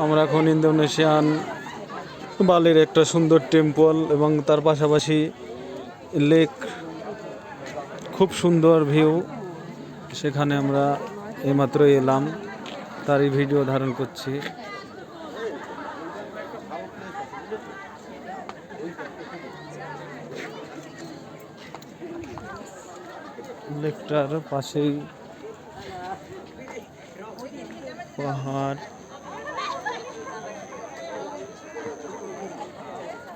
আমরা এখন ইন্দোনেশিয়ান বালির একটা সুন্দর টেম্পল এবং তার পাশাপাশি লেক, খুব সুন্দর ভিউ। সেখানে আমরা এইমাত্র এলাম, তারই ভিডিও ধারণ করছি। লেকটার পাশেই পাহাড়,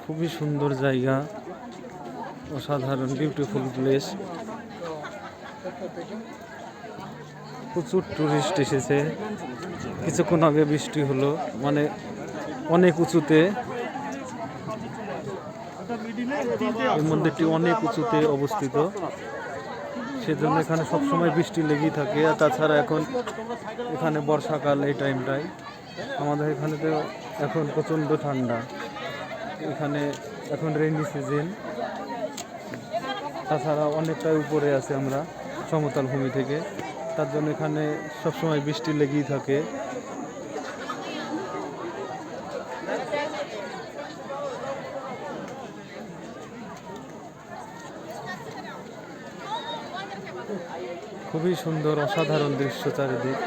খুবই সুন্দর জায়গা, অসাধারণ বিউটিফুল প্লেস। প্রচুর টুরিস্ট এসেছে। কিছুক্ষণ আগে বৃষ্টি হলো, মানে অনেক উঁচুতে, এই মন্দিরটি অনেক উঁচুতে অবস্থিত, সেজন্য এখানে সবসময় বৃষ্টি লেগেই থাকে। আর তাছাড়া এখন এখানে বর্ষাকাল, এই টাইমটায় আমাদের এখানে তো এখন প্রচণ্ড ঠান্ডা। এখানে এখন রেইনি সিজন, তাছাড়া অনেকটাই উপরে আছে আমরা সমতল ভূমি থেকে, তার জন্য এখানে সবসময় বৃষ্টি লেগেই থাকে। খুবই সুন্দর, অসাধারণ দৃশ্য চারিদিক।